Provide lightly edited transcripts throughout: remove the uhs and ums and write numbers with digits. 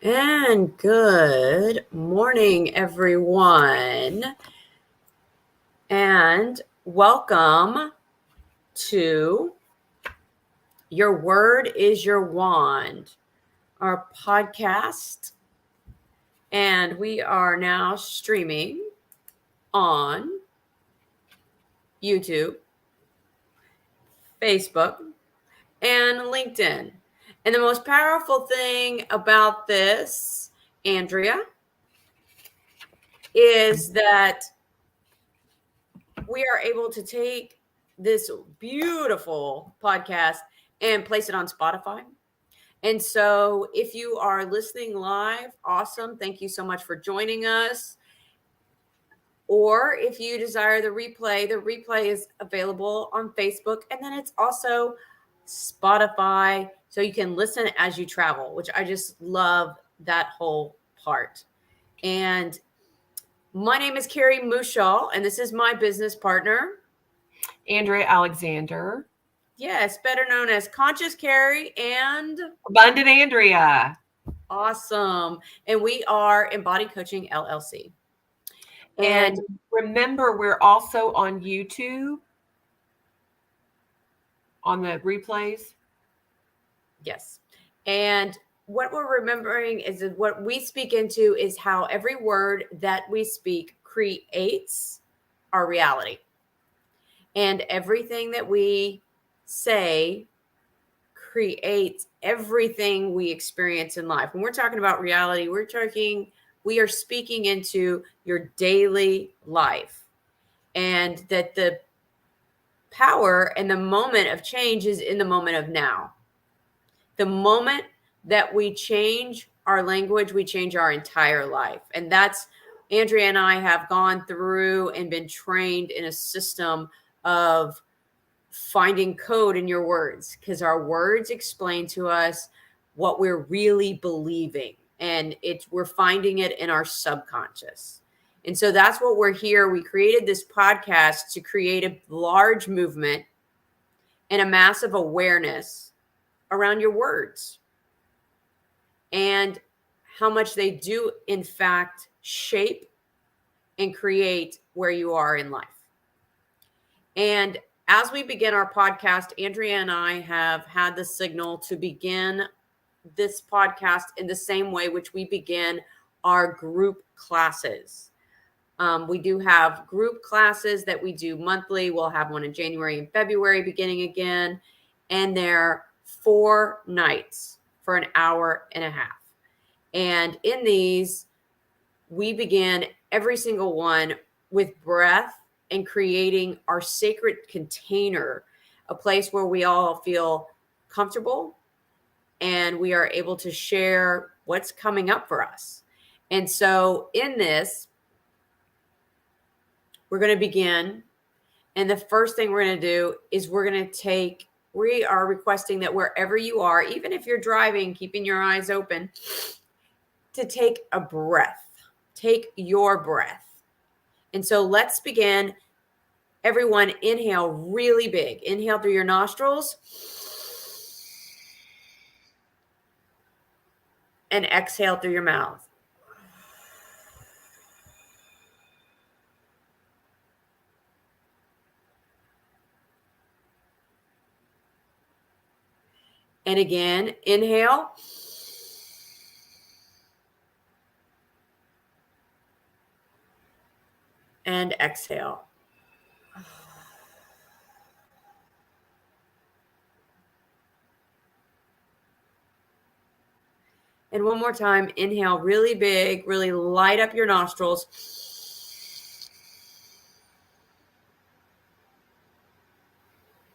And good morning, everyone. And welcome to Your Word is Your Wand, our podcast. And we are now streaming on YouTube, Facebook, and LinkedIn. And the most powerful thing about this, Andrea, is that we are able to take this beautiful podcast and place it on Spotify. And so if you are listening live, awesome. Thank you so much for joining us. Or if you desire the replay is available on Facebook. And then it's also Spotify. So you can listen as you travel, which I just love that whole part. And my name is Carrie Mushall, and this is my business partner, Andrea Alexander. Yes, better known as Conscious Carrie and Abundant Andrea. Awesome. And we are Embodied Coaching LLC. And remember, we're also on YouTube on the replays. Yes. And what we're remembering is that what we speak into is how every word that we speak creates our reality. And everything that we say creates everything we experience in life. When we're talking about reality, we are speaking into your daily life, and that the power and the moment of change is in the moment of now. The moment that we change our language, we change our entire life. And that's, Andrea and I have gone through and been trained in a system of finding code in your words, because our words explain to us what we're really believing, and we're finding it in our subconscious. And so that's what we're here. We created this podcast to create a large movement and a massive awareness around your words and how much they do in fact shape and create where you are in life. And as we begin our podcast, Andrea and I have had the signal to begin this podcast in the same way which we begin our group classes. We do have group classes that we do monthly. We'll have one in January and February beginning again. And they're 4 nights for an hour and a half. And in these, we begin every single one with breath and creating our sacred container, a place where we all feel comfortable and we are able to share what's coming up for us. And so in this, we're going to begin. And the first thing we're going to do is we are requesting that wherever you are, even if you're driving, keeping your eyes open, to take a breath. Take your breath. And so let's begin. Everyone, inhale really big. Inhale through your nostrils. And exhale through your mouth. And again, inhale. And exhale. And one more time, inhale really big, really light up your nostrils.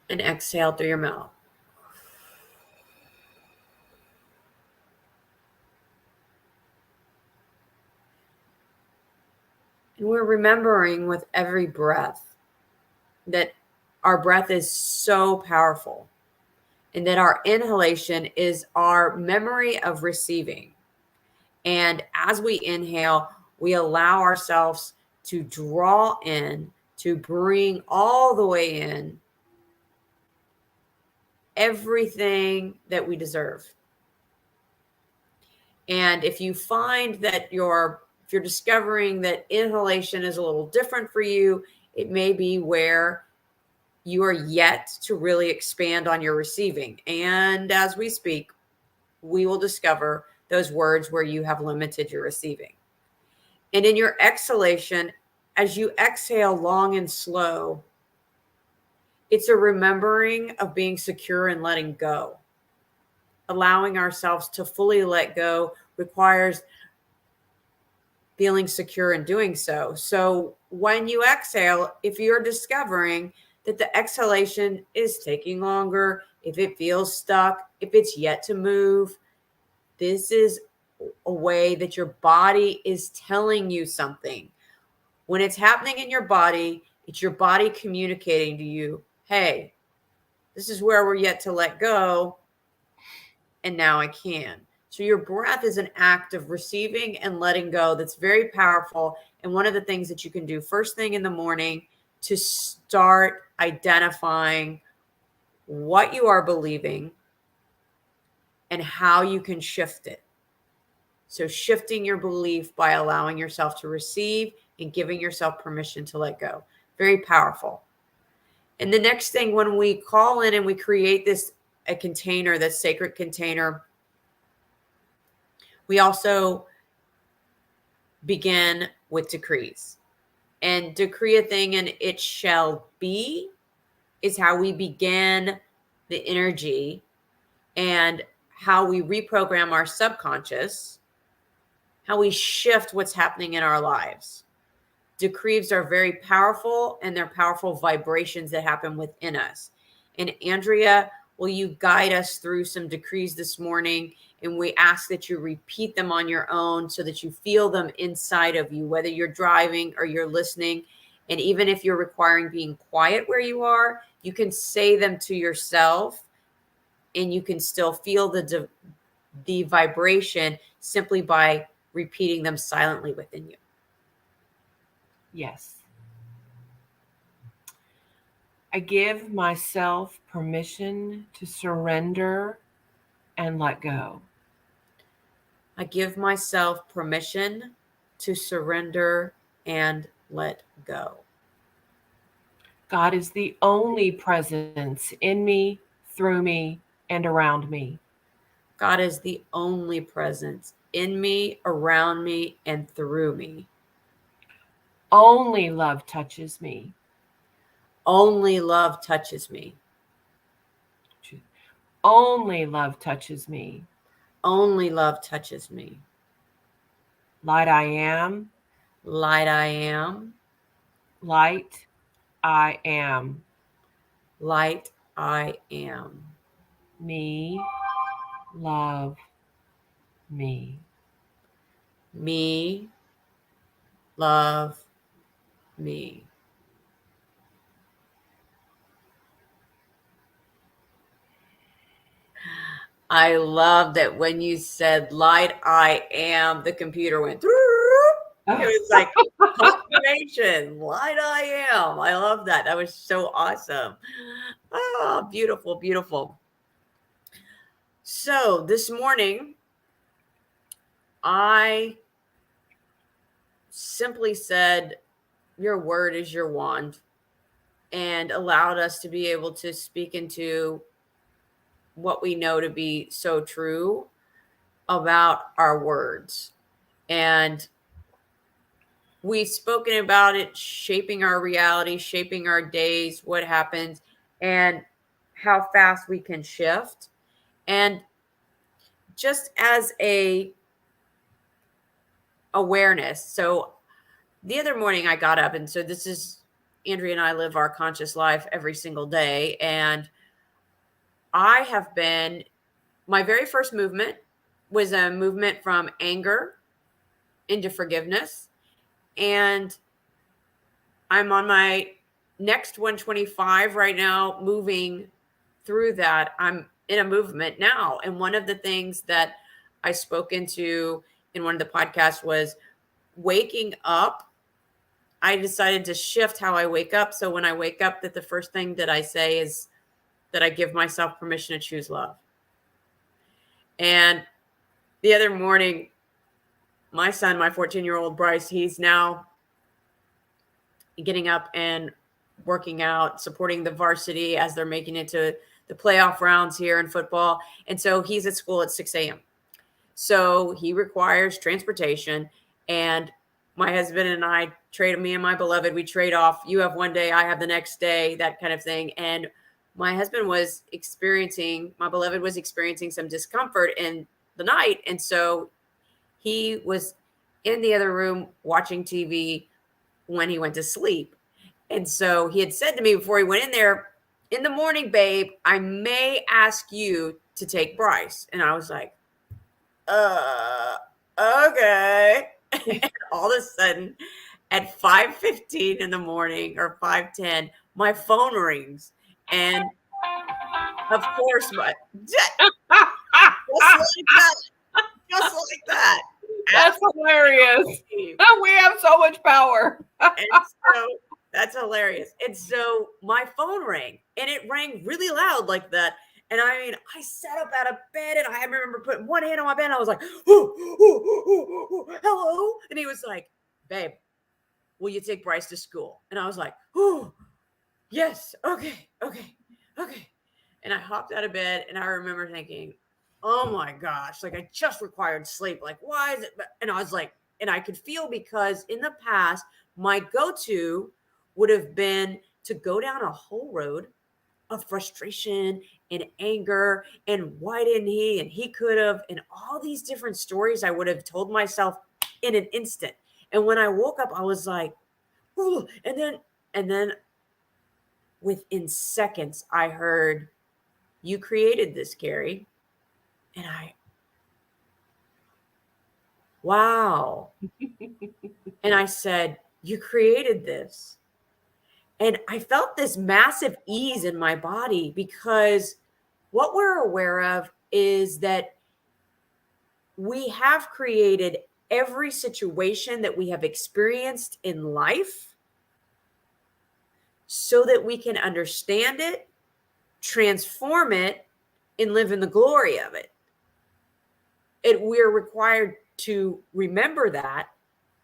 And exhale through your mouth. And we're remembering with every breath that our breath is so powerful, and that our inhalation is our memory of receiving. And as we inhale, we allow ourselves to draw in, to bring all the way in everything that we deserve. And if you find that if you're discovering that inhalation is a little different for you, it may be where you are yet to really expand on your receiving. And as we speak, we will discover those words where you have limited your receiving. And in your exhalation, as you exhale long and slow, it's a remembering of being secure and letting go. Allowing ourselves to fully let go requires feeling secure in doing so. So when you exhale, if you're discovering that the exhalation is taking longer, if it feels stuck, if it's yet to move, this is a way that your body is telling you something. When it's happening in your body, it's your body communicating to you, hey, this is where we're yet to let go, and now I can. So your breath is an act of receiving and letting go that's very powerful. And one of the things that you can do first thing in the morning to start identifying what you are believing and how you can shift it. So shifting your belief by allowing yourself to receive and giving yourself permission to let go. Very powerful. And the next thing, when we call in and we create a container, this sacred container, we also begin with decrees. And decree a thing and it shall be is how we begin the energy and how we reprogram our subconscious, how we shift what's happening in our lives. Decrees are very powerful, and they're powerful vibrations that happen within us. And Andrea, will you guide us through some decrees this morning? And we ask that you repeat them on your own so that you feel them inside of you, whether you're driving or you're listening. And even if you're requiring being quiet where you are, you can say them to yourself and you can still feel the vibration simply by repeating them silently within you. Yes. I give myself permission to surrender and let go. I give myself permission to surrender and let go. God is the only presence in me, through me, and around me. God is the only presence in me, around me, and through me. Only love touches me. Only love touches me. Only love touches me. Only love touches me. Light I am. Light I am. Light I am. Light I am. Me, love me. Me, love me. I love that when you said light I am, the computer went through. It was like confirmation. Light I am. I love that. That was so awesome. Oh, beautiful, beautiful. So this morning, I simply said, your word is your wand, and allowed us to be able to speak into what we know to be so true about our words. And we've spoken about it shaping our reality, shaping our days, what happens, and how fast we can shift. And just as a awareness. So the other morning I got up, and so this is Andrea and I live our conscious life every single day. And I have been, my very first movement was a movement from anger into forgiveness. And I'm on my next 125 right now, moving through that. I'm in a movement now. And one of the things that I spoke into in one of the podcasts was waking up. I decided to shift how I wake up. So when I wake up, that the first thing that I say is, that I give myself permission to choose love. And the other morning, my son, my 14-year-old Bryce, he's now getting up and working out, supporting the varsity as they're making it to the playoff rounds here in football. And so he's at school at 6 a.m. So he requires transportation. And my husband and I trade, me and my beloved, we trade off. You have one day, I have the next day, that kind of thing. And my husband was experiencing, my beloved was experiencing some discomfort in the night. And so he was in the other room watching TV when he went to sleep. And so he had said to me before he went in there, in the morning, babe, I may ask you to take Bryce. And I was like, okay. And all of a sudden at 5:15 in the morning or 5:10, my phone rings. And of course, just like that, just like that. That's hilarious. We have so much power. And so that's hilarious. And so my phone rang, and it rang really loud like that. And I mean, I sat up out of bed, and I remember putting one hand on my bed, and I was like, hello. And he was like, babe, will you take Bryce to school? And I was like, oh, yes. Okay. And I hopped out of bed, and I remember thinking, oh my gosh, like I just required sleep. Like, why is it? And I was like, and I could feel, because in the past, my go-to would have been to go down a whole road of frustration and anger and why didn't he, and he could have, and all these different stories I would have told myself in an instant. And when I woke up, I was like, ooh, and then within seconds, I heard, you created this, Carrie. And wow. And I said, you created this. And I felt this massive ease in my body, because what we're aware of is that we have created every situation that we have experienced in life so that we can understand it, transform it, and live in the glory of it. And we're required to remember that,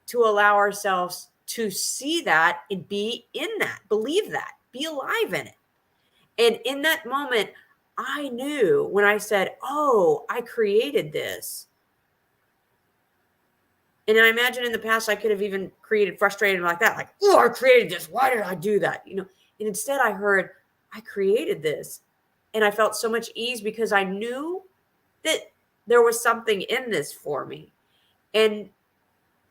to allow ourselves to see that and be in that, believe that, be alive in it. And in that moment, I knew when I said, oh, I created this. And I imagine in the past, I could have even created frustration like that. Like, oh, I created this. Why did I do that? And instead I heard, I created this. And I felt so much ease, because I knew that there was something in this for me. And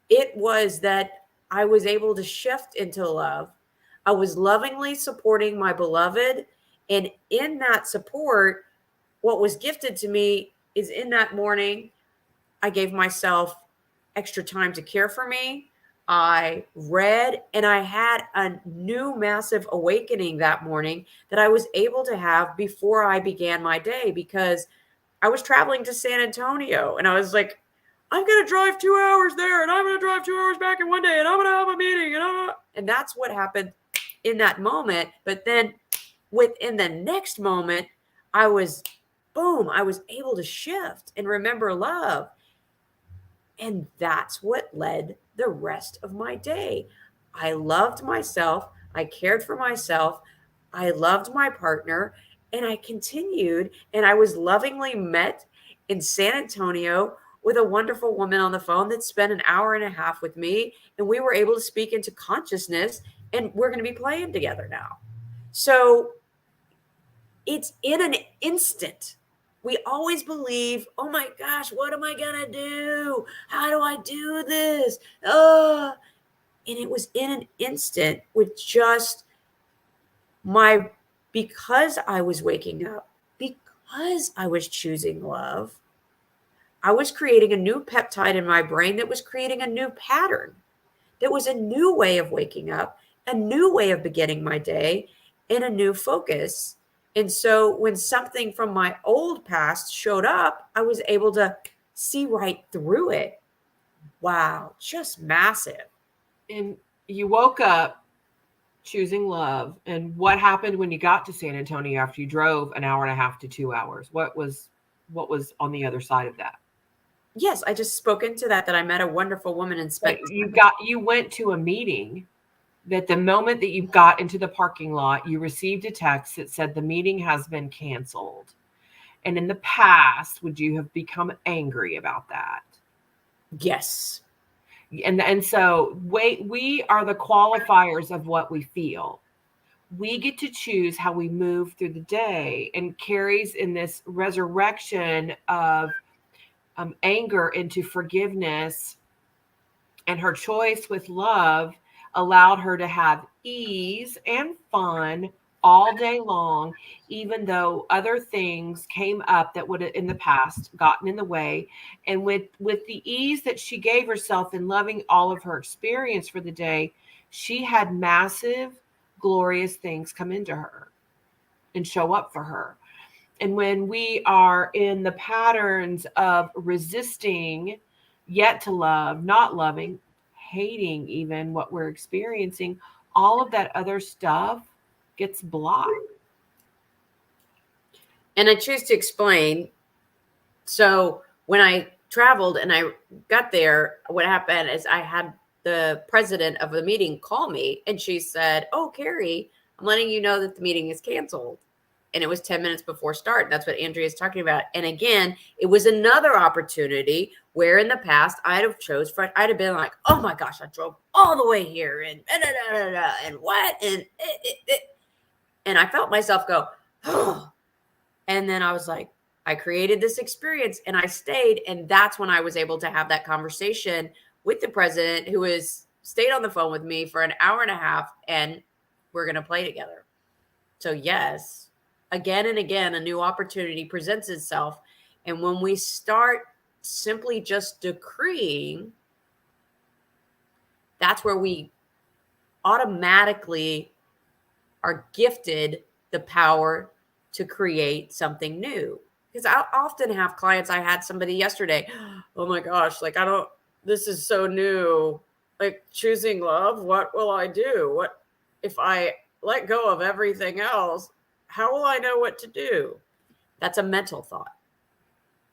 it was that I was able to shift into love. I was lovingly supporting my beloved. And in that support, what was gifted to me is, in that morning, I gave myself extra time to care for me. I read, and I had a new massive awakening that morning that I was able to have before I began my day, because I was traveling to San Antonio, and I was like, I'm going to drive 2 hours there, and I'm going to drive 2 hours back in one day, and I'm going to have a meeting. And that's what happened in that moment. But then within the next moment, I was able to shift and remember love. And that's what led the rest of my day. I loved myself. I cared for myself. I loved my partner, and I continued, and I was lovingly met in San Antonio with a wonderful woman on the phone that spent an hour and a half with me, and we were able to speak into consciousness, and we're going to be playing together now. So it's in an instant. We always believe, oh my gosh, what am I going to do? How do I do this? And it was in an instant, with just because I was waking up, because I was choosing love, I was creating a new peptide in my brain that was creating a new pattern. That was a new way of waking up, a new way of beginning my day, and a new focus. And so when something from my old past showed up, I was able to see right through it. Wow, just massive. And you woke up choosing love. And what happened when you got to San Antonio after you drove an hour and a half to 2 hours? What was on the other side of that? Yes, I just spoke into that I met a wonderful woman and But spent you went to a meeting that the moment that you got into the parking lot, you received a text that said the meeting has been canceled. And in the past, would you have become angry about that? yes. And so we are the qualifiers of what we feel. We get to choose how we move through the day, and Carrie's in this resurrection of anger into forgiveness, and her choice with love allowed her to have ease and fun all day long, even though other things came up that would have in the past gotten in the way. And with the ease that she gave herself in loving all of her experience for the day, she had massive glorious things come into her and show up for her. And when we are in the patterns of resisting, yet to love, not loving, hating even what we're experiencing, all of that other stuff gets blocked. And I choose to explain. So when I traveled and I got there, what happened is I had the president of the meeting call me and she said, "Oh, Carrie, I'm letting you know that the meeting is canceled." And it was 10 minutes before start. That's what Andrea is talking about. And again, it was another opportunity where in the past I'd have I'd have been like, "Oh my gosh, I drove all the way here and da, da, da, da, da, and what?" And I felt myself go, "Oh." And then I was like, I created this experience and I stayed. And that's when I was able to have that conversation with the president, who has stayed on the phone with me for an hour and a half, and we're going to play together. So, yes, again and again, a new opportunity presents itself. And when we start simply just decreeing, that's where we automatically are gifted the power to create something new. Because I often have clients, I had somebody yesterday, "Oh my gosh, like I don't, this is so new. Like choosing love, what will I do? What if I let go of everything else? How will I know what to do?" That's a mental thought.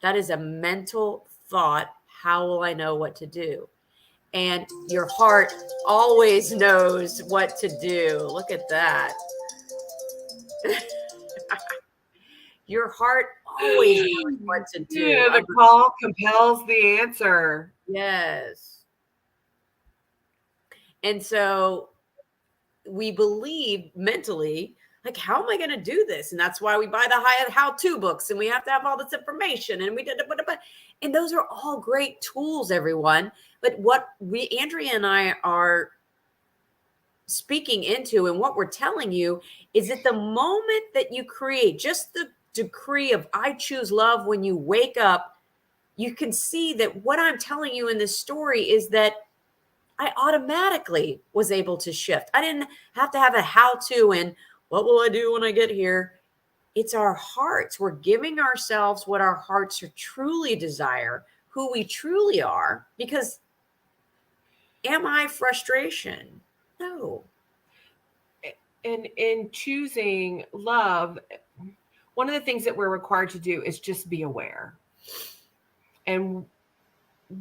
That is a mental thought. How will I know what to do? And your heart always knows what to do. Look at that. Your heart always knows what to do. Yeah, the call compels the answer. Yes. And so we believe mentally, like, how am I going to do this? And that's why we buy the how-to books and we have to have all this information. And we did, and those are all great tools, everyone. But what Andrea and I are speaking into and what we're telling you is that the moment that you create just the decree of I choose love when you wake up, you can see that what I'm telling you in this story is that I automatically was able to shift. I didn't have to have a how to and what will I do when I get here? It's our hearts. We're giving ourselves what our hearts are truly desire, who we truly are. Because am I frustration? No. And in choosing love, one of the things that we're required to do is just be aware. And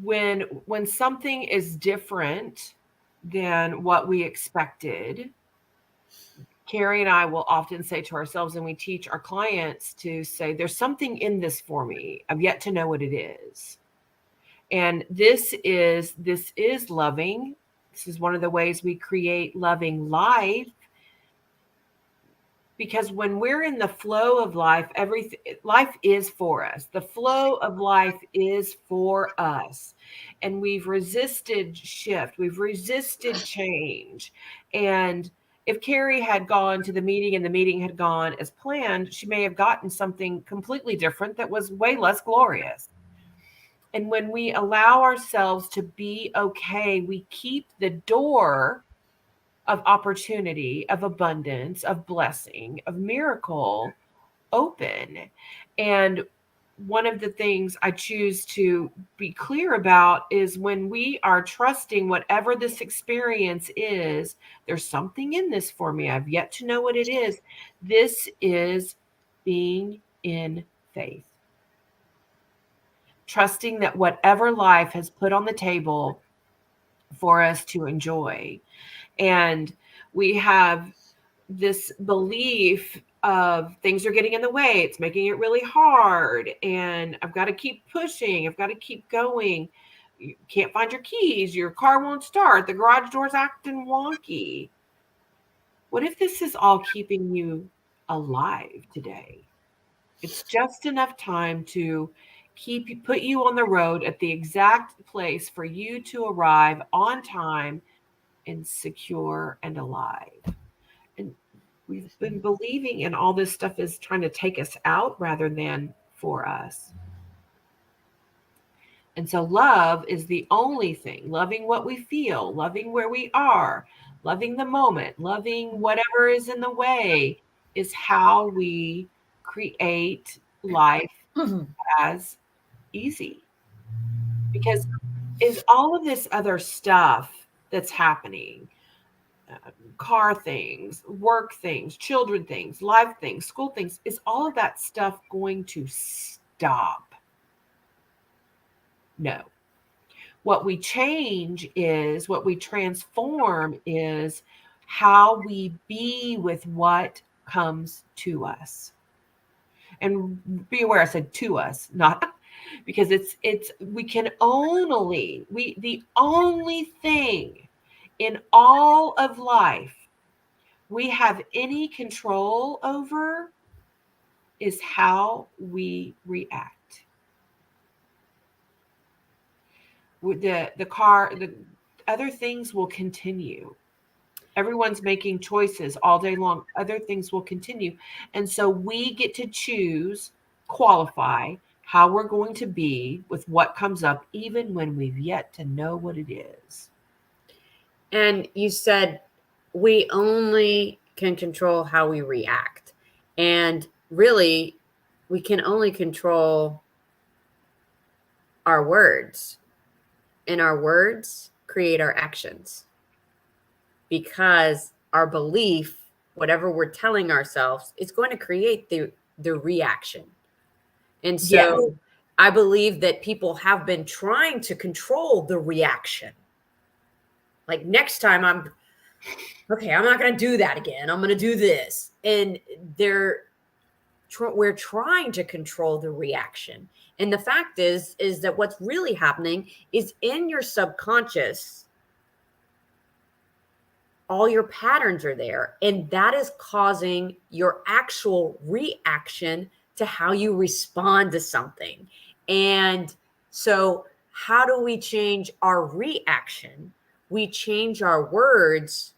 when something is different than what we expected, Carrie and I will often say to ourselves, and we teach our clients to say, there's something in this for me. I've yet to know what it is. And this is loving. This is one of the ways we create loving life, because when we're in the flow of life, everything life is for us. The flow of life is for us. And we've resisted shift, we've resisted change. And if Carrie had gone to the meeting and the meeting had gone as planned, she may have gotten something completely different that was way less glorious. And when we allow ourselves to be okay, we keep the door of opportunity, of abundance, of blessing, of miracle open. And one of the things I choose to be clear about is when we are trusting whatever this experience is, there's something in this for me. I've yet to know what it is. This is being in faith, trusting that whatever life has put on the table for us to enjoy. And we have this belief of things are getting in the way, it's making it really hard, and I've got to keep pushing, I've got to keep going. You can't find your keys, your car won't start, the garage door's acting wonky. What if this is all keeping you alive today? It's just enough time to put you on the road at the exact place for you to arrive on time and secure and alive. And we've been believing in all this stuff is trying to take us out rather than for us. And so love is the only thing, loving what we feel, loving where we are, loving the moment, loving whatever is in the way is how we create life as easy. Because is all of this other stuff that's happening, car things, work things, children things, life things, school things, is all of that stuff going to stop? No. What we change is, what we transform is how we be with what comes to us. And be aware I said to us, not because it's we can only we the only thing in all of life we have any control over is how we react. With the other things will continue. Everyone's making choices all day long. Other things will continue. And so we get to choose, qualify how we're going to be with what comes up, even when we've yet to know what it is. And you said we only can control how we react. And really, we can only control our words. And our words create our actions. Because our belief, whatever we're telling ourselves, is going to create the reaction. And Yes. so I believe that people have been trying to control the reaction. Like next time I'm not going to do that again. I'm going to do this. And we're trying to control the reaction. And the fact is that what's really happening is in your subconscious, all your patterns are there, and that is causing your actual reaction to how you respond to something. And so how do we change our reaction? We change our words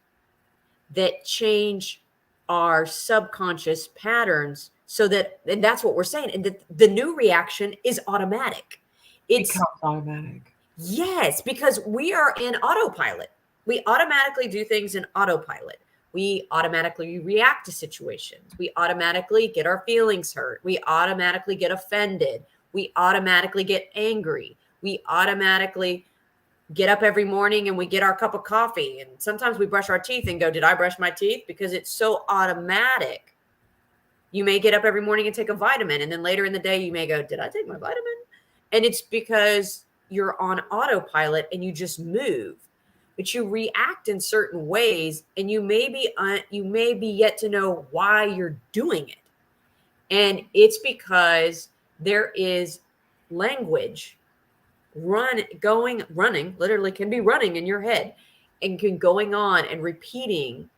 that change our subconscious patterns, so that, and that's what we're saying, and that the new reaction is automatic. It's Becomes automatic. Yes, because we are in autopilot. We automatically do things in autopilot. We automatically react to situations. We automatically get our feelings hurt. We automatically get offended. We automatically get angry. We automatically get up every morning and we get our cup of coffee. And sometimes we brush our teeth and go, did I brush my teeth? Because it's so automatic. You may get up every morning and take a vitamin. And then later in the day, you may go, did I take my vitamin? And it's because you're on autopilot and you just move, but you react in certain ways, and you may be yet to know why you're doing it. And it's because there is language running, literally can be running in your head, and can going on and repeating.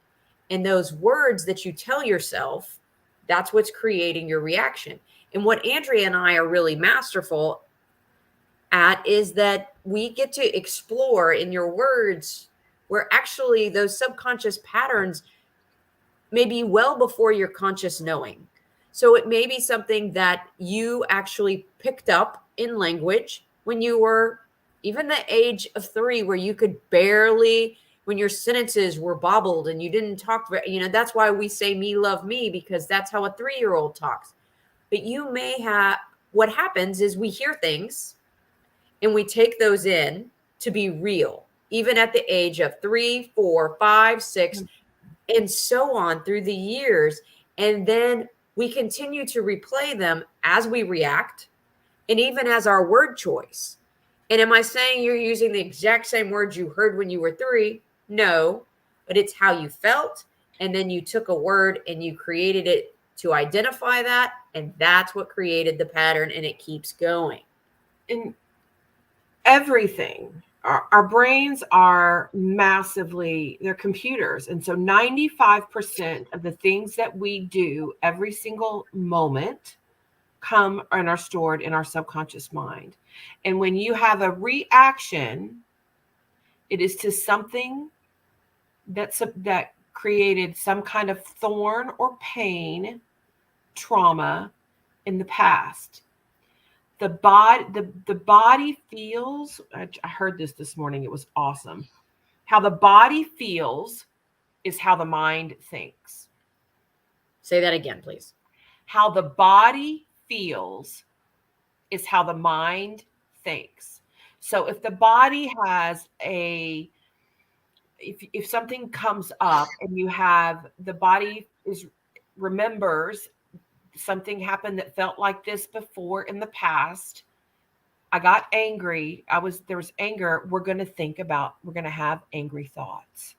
And those words that you tell yourself, that's what's creating your reaction. And what Andrea and I are really masterful at is that we get to explore in your words where actually those subconscious patterns may be well before your conscious knowing. So it may be something that you actually picked up in language when you were even the age of 3, where you could barely, when your sentences were bobbled and you didn't talk, that's why we say me, love me, because that's how a 3-year-old talks. But you may have what happens is we hear things and we take those in to be real, even at the age of 3, 4, 5, 6, and so on through the years. And then we continue to replay them as we react and even as our word choice. And am I saying you're using the exact same words you heard when you were 3? No, but it's how you felt. And then you took a word and you created it to identify that. And that's what created the pattern, and it keeps going. And everything, our brains are massively, they're computers. And so 95% of the things that we do every single moment come and are stored in our subconscious mind. And when you have a reaction, it is to something that created some kind of thorn or pain, trauma in the past. The body feels, I heard this morning, it was awesome. How the body feels is how the mind thinks. Say that again, please. How the body feels is how the mind thinks. So if the body has a if something comes up and you have the body is remembers something happened that felt like this before in the past. I got angry. There was anger. We're going to have angry thoughts.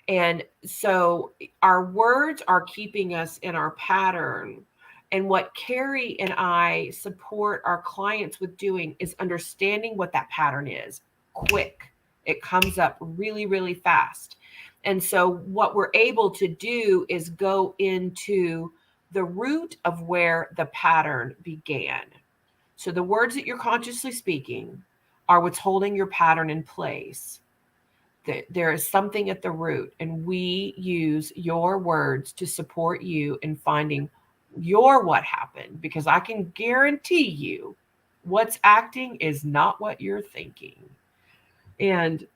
And so our words are keeping us in our pattern. And what Carrie and I support our clients with doing is understanding what that pattern is quick. It comes up really, really fast. And so what we're able to do is go into the root of where the pattern began. So the words that you're consciously speaking are what's holding your pattern in place. There is something at the root, and we use your words to support you in finding your what happened, because I can guarantee you what's acting is not what you're thinking. And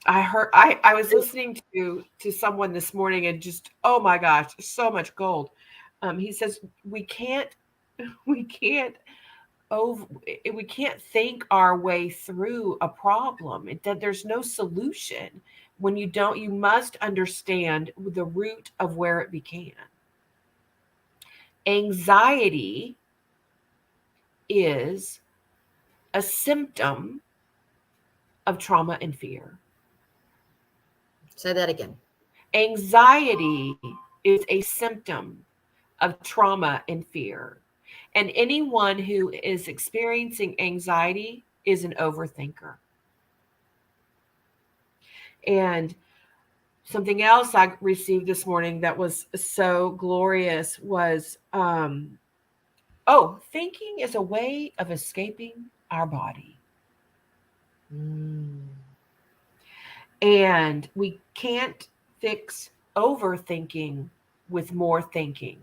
I was listening to someone this morning, and just, oh my gosh, so much gold. He says we can't over we can't think our way through a problem. That there's no solution when you must understand the root of where it began. Anxiety is a symptom of trauma and fear. Say that again. Anxiety is a symptom of trauma and fear. And anyone who is experiencing anxiety is an overthinker. And something else I received this morning that was so glorious was thinking is a way of escaping our body. And we can't fix overthinking with more thinking.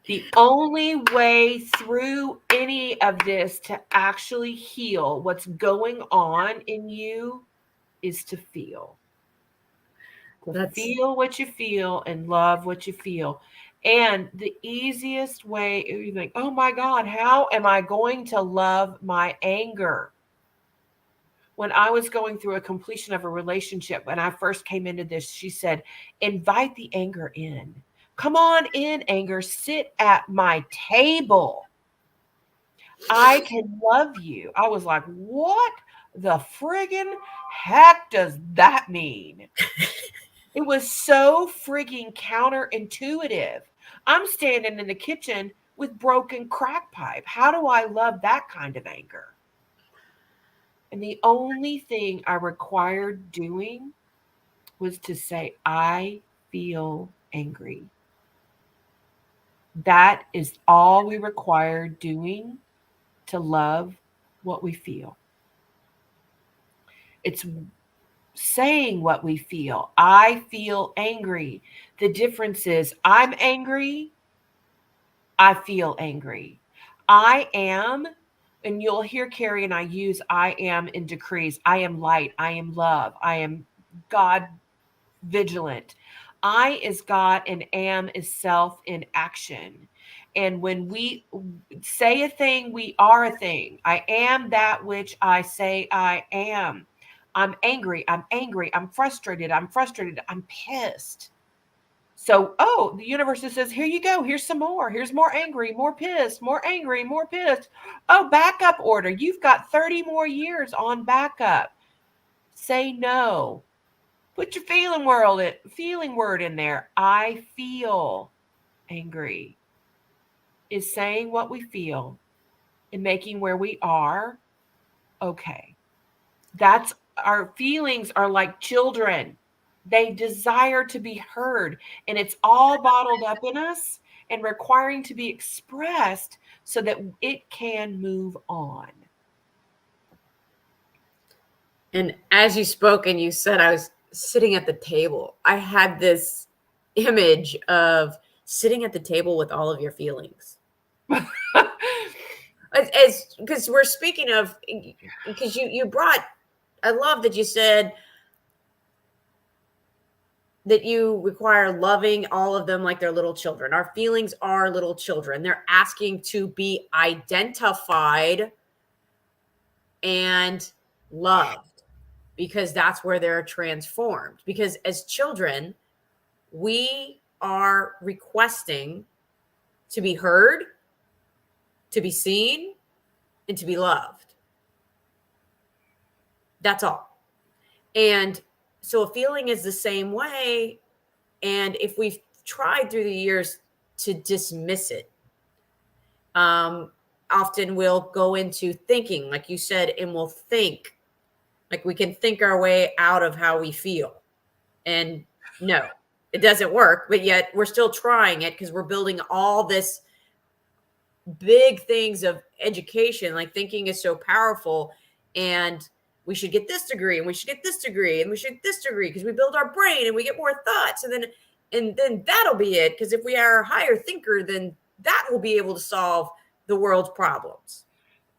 The only way through any of this to actually heal what's going on in you is to feel. Feel what you feel and love what you feel. And the easiest way, you think, oh my God, how am I going to love my anger? When I was going through a completion of a relationship, when I first came into this, she said, invite the anger in. Come on in, anger. Sit at my table. I can love you. I was like, what the friggin' heck does that mean? It was so frigging counterintuitive. I'm standing in the kitchen with broken crack pipe. How do I love that kind of anger? And the only thing I required doing was to say, I feel angry. That is all we require doing to love what we feel. It's saying what we feel. I feel angry. The difference is I'm angry. I feel angry. I am, and you'll hear Carrie and I use I am in decrees. I am light. I am love. I am God vigilant. I is God and am is self in action. And when we say a thing, we are a thing. I am that which I say I am. I'm angry. I'm angry. I'm frustrated. I'm frustrated. I'm pissed. So, oh, the universe just says, here you go. Here's some more. Here's more angry, more pissed, more angry, more pissed. Oh, backup order. You've got 30 more years on backup. Say no. Put your feeling word in there. I feel angry is saying what we feel and making where we are okay. That's our feelings are like children. They desire to be heard, and it's all bottled up in us and requiring to be expressed so that it can move on. And as you spoke and you said I was sitting at the table, I had this image of sitting at the table with all of your feelings. As because we're speaking of, because you brought, I love that you said that you require loving all of them like they're little children. Our feelings are little children. They're asking to be identified and loved, because that's where they're transformed. Because as children, we are requesting to be heard, to be seen, and to be loved. That's all. And so a feeling is the same way. And if we've tried through the years to dismiss it, um, often we'll go into thinking, like you said, and we'll think like we can think our way out of how we feel. And no, it doesn't work. But yet we're still trying it because we're building all this big things of education. Like thinking is so powerful, and we should get this degree, and we should get this degree, and we should get this degree, because we build our brain and we get more thoughts, and then that'll be it. Because if we are a higher thinker, then that will be able to solve the world's problems.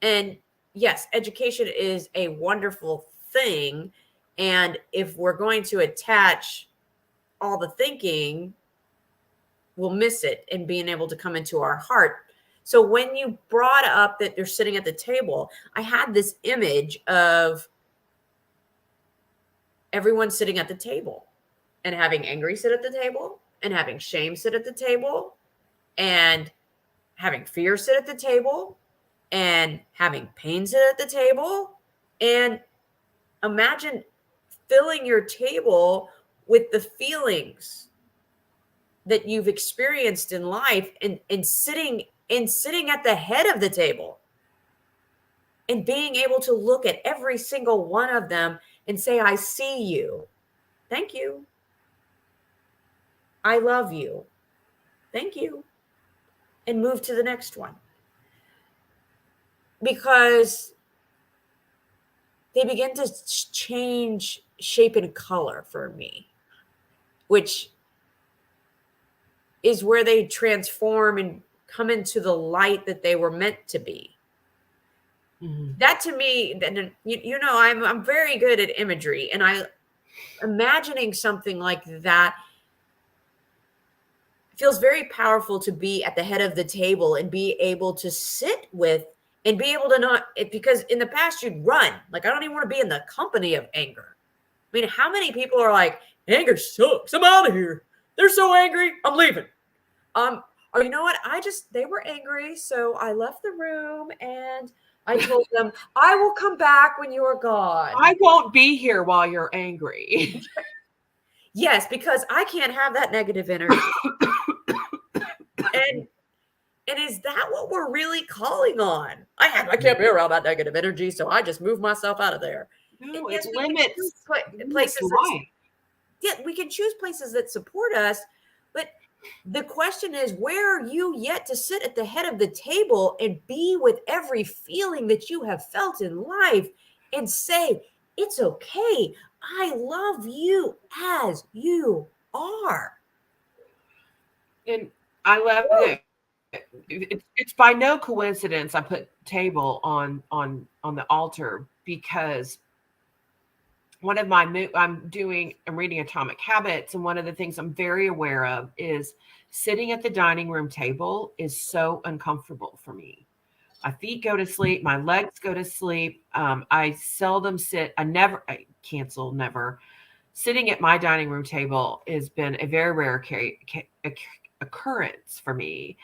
And yes, education is a wonderful thing. And if we're going to attach all the thinking, we'll miss it in being able to come into our heart. So when you brought up that they're sitting at the table, I had this image of everyone sitting at the table and having angry sit at the table and having shame sit at the table and having fear sit at the table and having pain sit at the table. And imagine filling your table with the feelings that you've experienced in life, and sitting at the head of the table and being able to look at every single one of them and say, I see you. Thank you. I love you. Thank you. And move to the next one. Because they begin to change shape and color for me, which is where they transform and come into the light that they were meant to be. Mm-hmm. That to me, I'm very good at imagery, and I imagining something like that feels very powerful, to be at the head of the table and be able to sit with and be able to not, because in the past you'd run. Like, I don't even want to be in the company of anger. I mean, how many people are like, anger sucks, I'm out of here, they're so angry, I'm leaving. Or you know what? They were angry, so I left the room and I told them, I will come back when you are gone. I won't be here while you're angry. Yes, because I can't have that negative energy. and is that what we're really calling on? I can't be around that negative energy, so I just move myself out of there. No, yes, it limits places life. We can choose places that support us, but the question is, where are you yet to sit at the head of the table and be with every feeling that you have felt in life and say, it's okay, I love you as you are. And I love that. It's by no coincidence I put table on the altar, because I'm reading Atomic Habits, and one of the things I'm very aware of is sitting at the dining room table is so uncomfortable for me. My feet go to sleep, my legs go to sleep. I seldom sit. I cancel never. Sitting at my dining room table has been a very rare occurrence for me.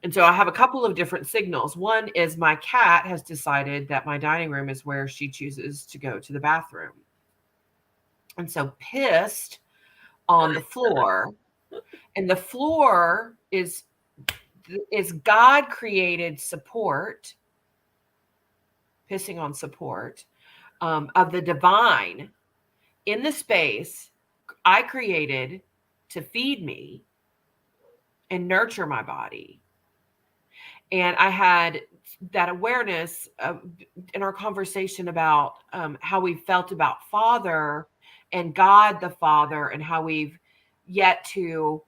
And so I have a couple of different signals. One is my cat has decided that my dining room is where she chooses to go to the bathroom. And so pissed on the floor, and the floor is God created support, pissing on support of the divine in the space I created to feed me and nurture my body. And I had that awareness in our conversation about how we felt about Father and God the Father, and how we've yet to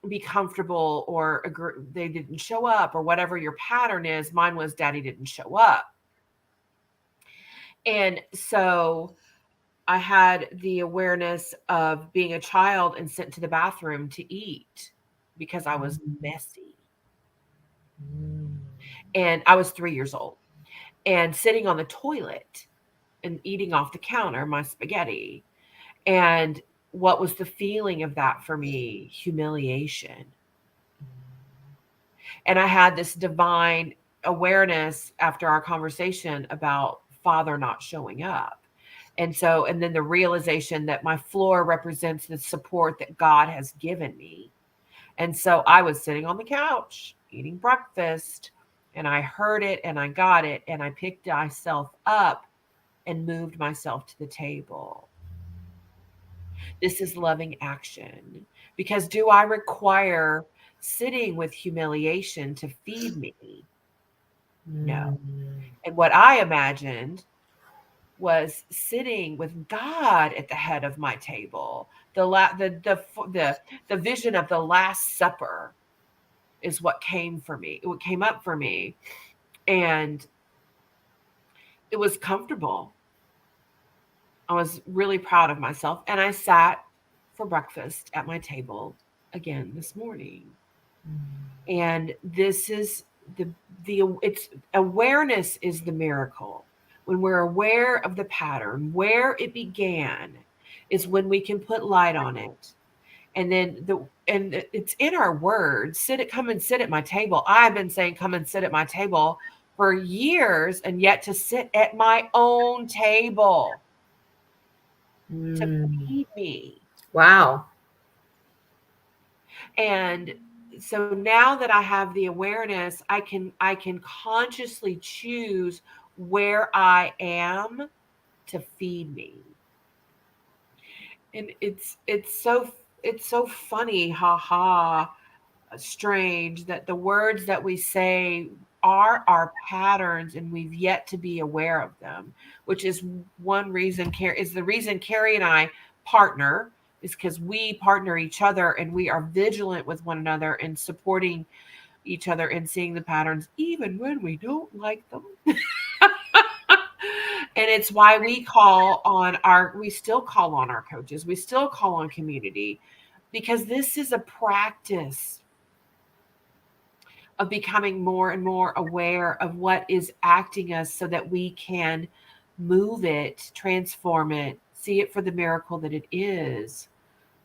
be comfortable or agree, they didn't show up, or whatever your pattern is. Mine was Daddy didn't show up. And so I had the awareness of being a child and sent to the bathroom to eat because I was messy. And I was 3 years old, and sitting on the toilet and eating off the counter my spaghetti. And what was the feeling of that for me? Humiliation. And I had this divine awareness after our conversation about Father not showing up. And then the realization that my floor represents the support that God has given me. And so I was sitting on the couch eating breakfast, and I heard it and I got it, and I picked myself up and moved myself to the table. This is loving action. Because do I require sitting with humiliation to feed me? No. And what I imagined was sitting with God at the head of my table. The vision of the Last Supper is what came for me. What came up for me, and it was comfortable. I was really proud of myself, and I sat for breakfast at my table again this morning. And this is the it's awareness is the miracle. When we're aware of the pattern, where it began is when we can put light on it. And then it's in our words. Come and sit at my table. I've been saying come and sit at my table for years, and yet to sit at my own table to feed me. Wow. And so now that I have the awareness, I can consciously choose where I am to feed me. And it's so funny, haha, strange that the words that we say are our patterns, and we've yet to be aware of them, which is the reason Carrie and I partner, is because we partner each other, and we are vigilant with one another and supporting each other and seeing the patterns even when we don't like them. And it's why we still call on our coaches, we still call on community, because this is a practice of becoming more and more aware of what is acting us, so that we can move it, transform it, see it for the miracle that it is.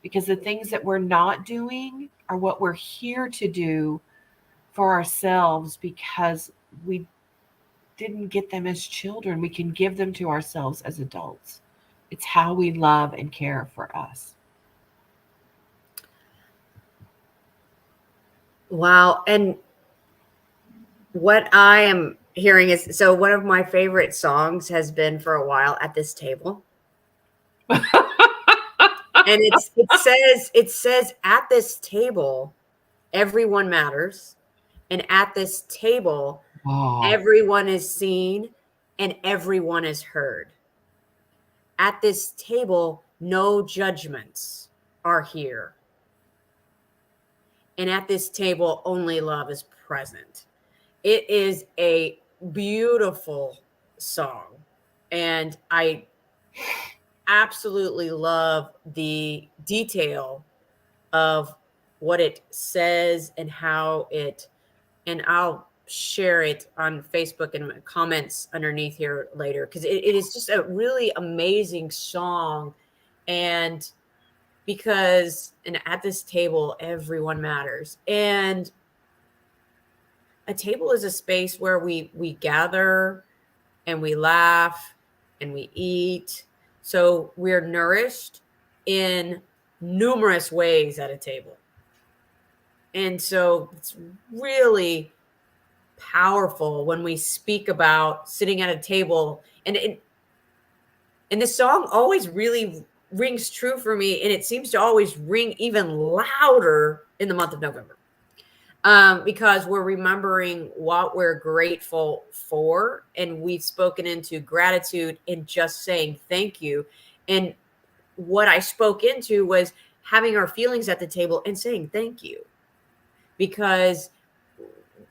Because the things that we're not doing are what we're here to do for ourselves, because we didn't get them as children. We can give them to ourselves as adults. It's how we love and care for us. Wow. And what I am hearing is, so one of my favorite songs has been for a while, At This Table. And it says at this table everyone matters, and at this table Oh, everyone is seen and everyone is heard. At this table no judgments are here, and at this table only love is present. It is a beautiful song, and absolutely love the detail of what it says and how it, and I'll share it on Facebook and comments underneath here later, because it is just a really amazing song. And because, and at this table, everyone matters. And a table is a space where we gather and we laugh and we eat. So we're nourished in numerous ways at a table. And so it's really powerful when we speak about sitting at a table. And this song always really rings true for me, and it seems to always ring even louder in the month of November, because we're remembering what we're grateful for, and we've spoken into gratitude and just saying thank you. And what I spoke into was having our feelings at the table and saying thank you, because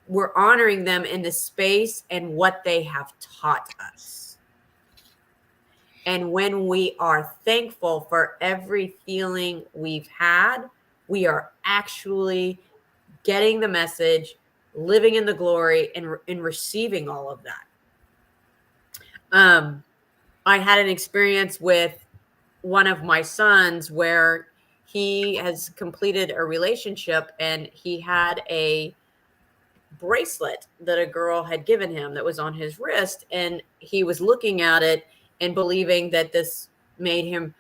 we're honoring them in the space and what they have taught us. And when we are thankful for every feeling we've had, we are actually getting the message, living in the glory, and receiving all of that. I had an experience with one of my sons where he has completed a relationship, and he had a bracelet that a girl had given him that was on his wrist, and he was looking at it and believing that this made him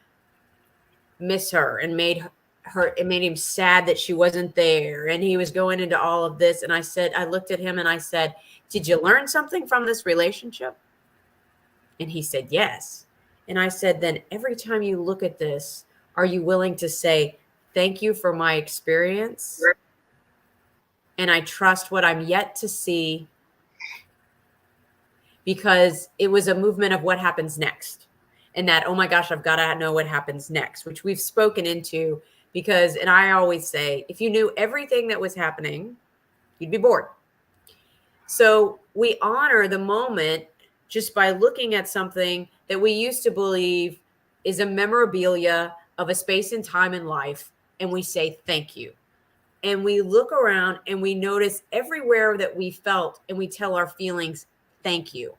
miss her and it made him sad that she wasn't there, and he was going into all of this. And I looked at him and I said, did you learn something from this relationship? And he said yes. And I said, then every time you look at this, are you willing to say thank you for my experience, and I trust what I'm yet to see, because it was a movement of what happens next. And that, oh my gosh, I've got to know what happens next, which we've spoken into. Because, and I always say, if you knew everything that was happening, you'd be bored. So we honor the moment just by looking at something that we used to believe is a memorabilia of a space and time in life, and we say thank you. And we look around and we notice everywhere that we felt, and we tell our feelings thank you,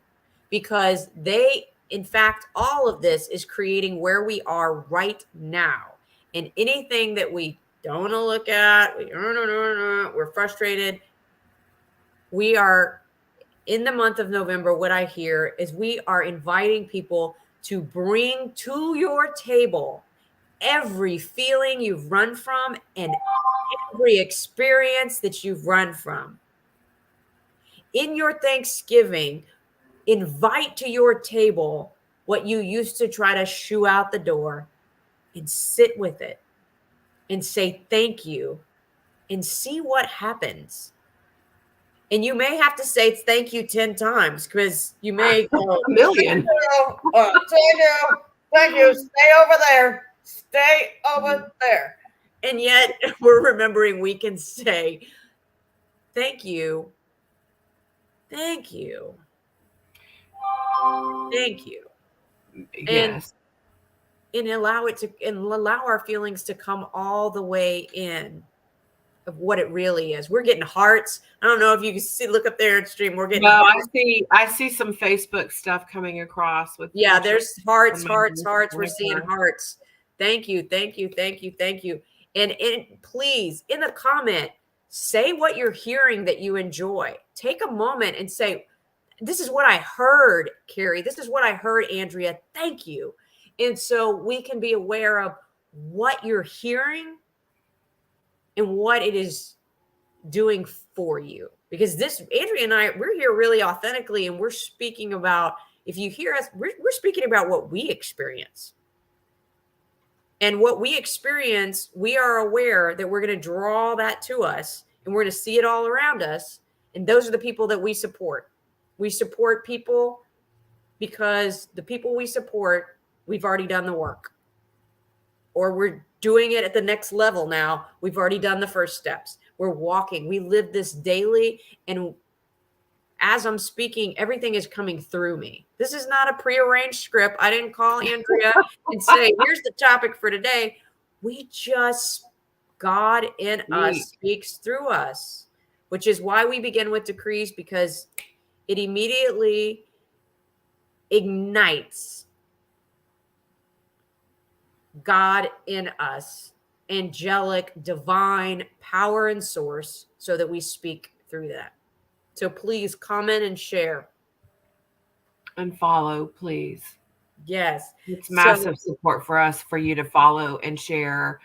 because they, in fact, all of this is creating where we are right now. And anything that we don't want to look at, we're frustrated. We are in the month of November. What I hear is we are inviting people to bring to your table every feeling you've run from and every experience that you've run from. In your Thanksgiving, invite to your table what you used to try to shoo out the door, and sit with it and say thank you and see what happens. And you may have to say thank you 10 times, because you may go, A million. thank you, stay over there. And yet we're remembering we can say thank you, thank you, thank you. And Yes. allow our feelings to come all the way in of what it really is. We're getting hearts. I don't know if you can see, look up there and stream. We're getting No, hearts. I see some Facebook stuff coming across with Yeah, pictures there's hearts, on my hearts, hearts. We're seeing monitor. hearts. Thank you, thank you, thank you, thank you. And please, in the comment, say what you're hearing that you enjoy. Take a moment and say, this is what I heard, Carrie. This is what I heard, Andrea. Thank you. And so we can be aware of what you're hearing and what it is doing for you. Because this, Andrea and I, we're here really authentically, and we're speaking about, if you hear us, we're speaking about what we experience. And what we experience, we are aware that we're going to draw that to us, and we're going to see it all around us. And those are the people that we support. We support people because the people we support, we've already done the work, or we're doing it at the next level now. We've already done the first steps. We're walking. We live this daily. And as I'm speaking, everything is coming through me. This is not a prearranged script. I didn't call Andrea and say, here's the topic for today. We just, God in us speaks through us, which is why we begin with decrees, because it immediately ignites God in us, angelic, divine power and source, so that we speak through that. So please comment and share. And follow, please. Yes. It's So massive support for us, for you to follow and share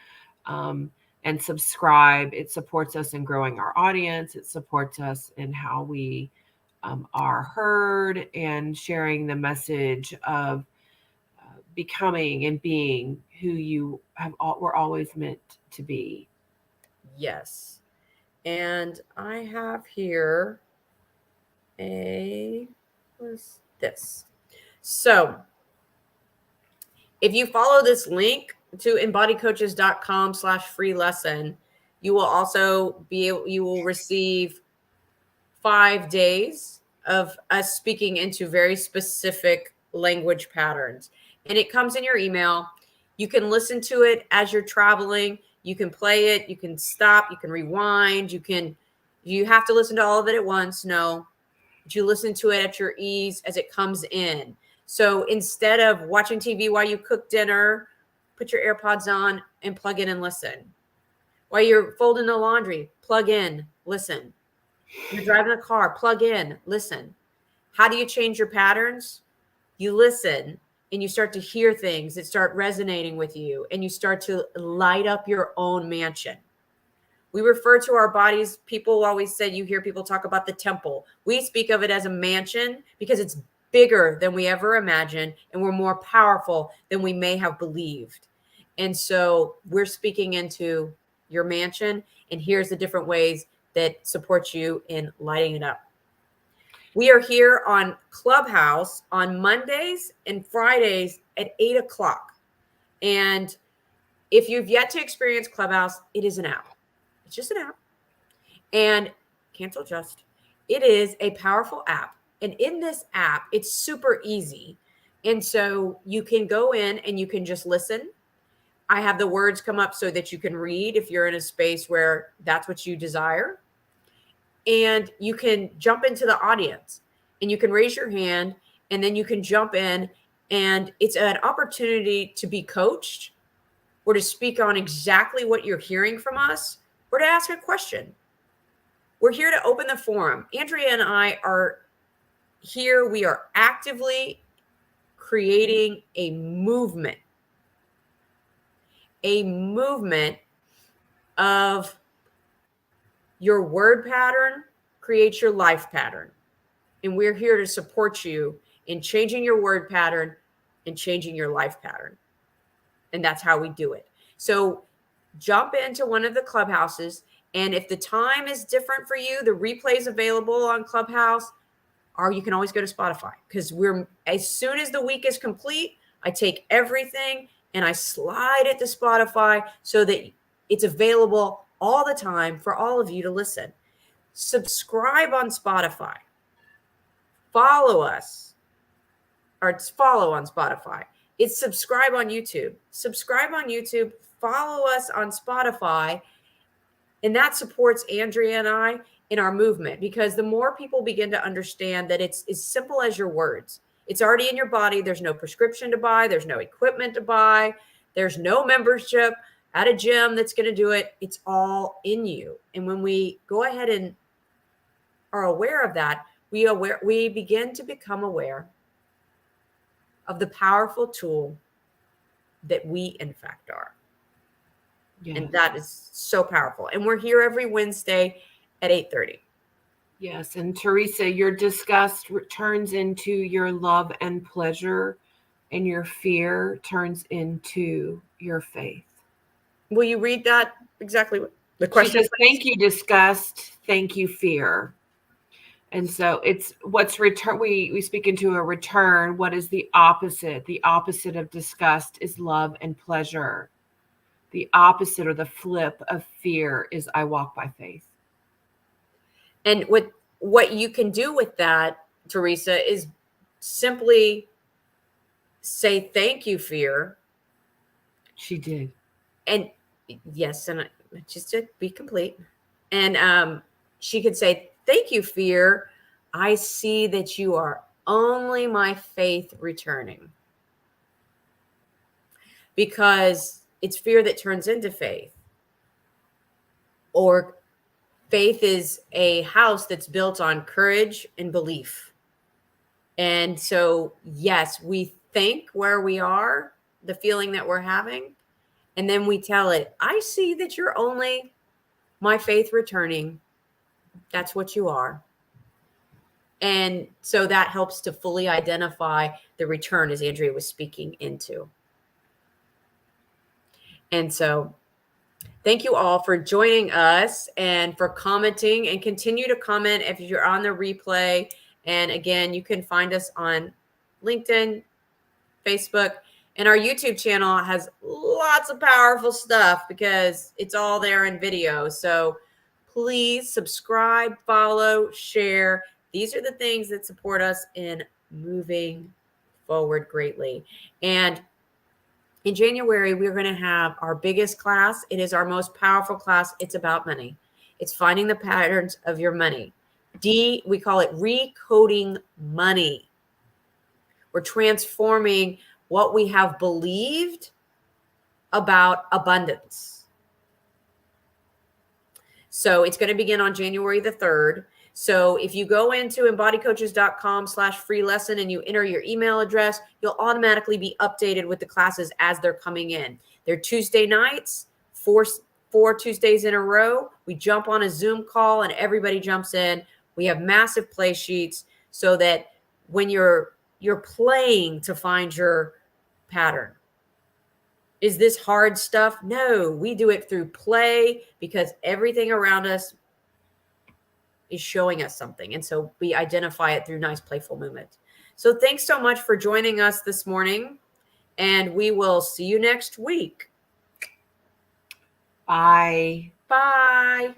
and subscribe. It supports us in growing our audience. It supports us in how we are heard, and sharing the message of becoming and being who you were always meant to be. yes. And I have here what's this? So if you follow this link to embodycoaches.com/free lesson, you will also you will receive 5 days of us speaking into very specific language patterns. And it comes in your email. You can listen to it as you're traveling. You can play it. You can stop. You can rewind. You have to listen to all of it at once. No, but you listen to it at your ease as it comes in. So instead of watching TV while you cook dinner, put your AirPods on and plug in and listen. While you're folding the laundry, plug in, listen. You're driving a car, plug in, listen. How do you change your patterns? You listen and you start to hear things that start resonating with you, and you start to light up your own mansion. We refer to our bodies, people always say, you hear people talk about the temple. We speak of it as a mansion because it's bigger than we ever imagined, and we're more powerful than we may have believed. And so we're speaking into your mansion, and here's the different ways that support you in lighting it up. We are here on Clubhouse on Mondays and Fridays at 8 o'clock. And if you've yet to experience Clubhouse, it is an app. It's just an app. And cancel just. It is a powerful app. And in this app, it's super easy. And so you can go in and you can just listen. I have the words come up so that you can read if you're in a space where that's what you desire. And you can jump into the audience and you can raise your hand, and then you can jump in, and it's an opportunity to be coached or to speak on exactly what you're hearing from us, or to ask a question. We're here to open the forum. Andrea and I are here. We are actively creating a movement of your word pattern creates your life pattern. And we're here to support you in changing your word pattern and changing your life pattern. And that's how we do it. So jump into one of the clubhouses. And if the time is different for you, the replay is available on Clubhouse, or you can always go to Spotify, because as soon as the week is complete, I take everything and I slide it to Spotify so that it's available all the time for all of you to listen. Subscribe on Spotify. Follow us, or it's follow on Spotify. It's subscribe on YouTube. Subscribe on YouTube. Follow us on Spotify. And that supports Andrea and I in our movement, because the more people begin to understand that it's as simple as your words. It's already in your body. There's no prescription to buy. There's no equipment to buy. There's no membership at a gym that's going to do it. It's all in you. And when we go ahead and are aware of that, we begin to become aware of the powerful tool that we in fact are. Yes. And that is so powerful. And we're here every Wednesday at 8:30. Yes. And Teresa, your disgust turns into your love and pleasure, and your fear turns into your faith. Will you read that exactly? The question says, thank you, disgust. Thank you, fear. And so it's what's return. We speak into a return. What is the opposite? The opposite of disgust is love and pleasure. The opposite, or the flip of fear, is I walk by faith. And what what you can do with that, Teresa, is simply say thank you, fear. She did. And yes, and just to be complete. And she could say, thank you, fear. I see that you are only my faith returning. Because it's fear that turns into faith. Or faith is a house that's built on courage and belief. And so, yes, we think where we are, the feeling that we're having, and then we tell it, I see that you're only my faith returning. That's what you are. And so that helps to fully identify the return, as Andrea was speaking into. And so thank you all for joining us and for commenting, and continue to comment if you're on the replay. And again, you can find us on LinkedIn, Facebook, and our YouTube channel has lots of powerful stuff because it's all there in video. So please subscribe, follow, share. These are the things that support us in moving forward greatly. And in January, we're going to have our biggest class. It is our most powerful class. It's about money. It's finding the patterns of your money. We call it recoding money. We're transforming what we have believed about abundance. So it's going to begin on January the 3rd. So if you go into embodycoaches.com/free lesson and you enter your email address, you'll automatically be updated with the classes as they're coming in. They're Tuesday nights, four Tuesdays in a row. We jump on a Zoom call and everybody jumps in. We have massive play sheets so that when you're playing to find your pattern. Is this hard stuff? No, we do it through play because everything around us is showing us something. And so we identify it through nice, playful movement. So thanks so much for joining us this morning. And we will see you next week. Bye. Bye.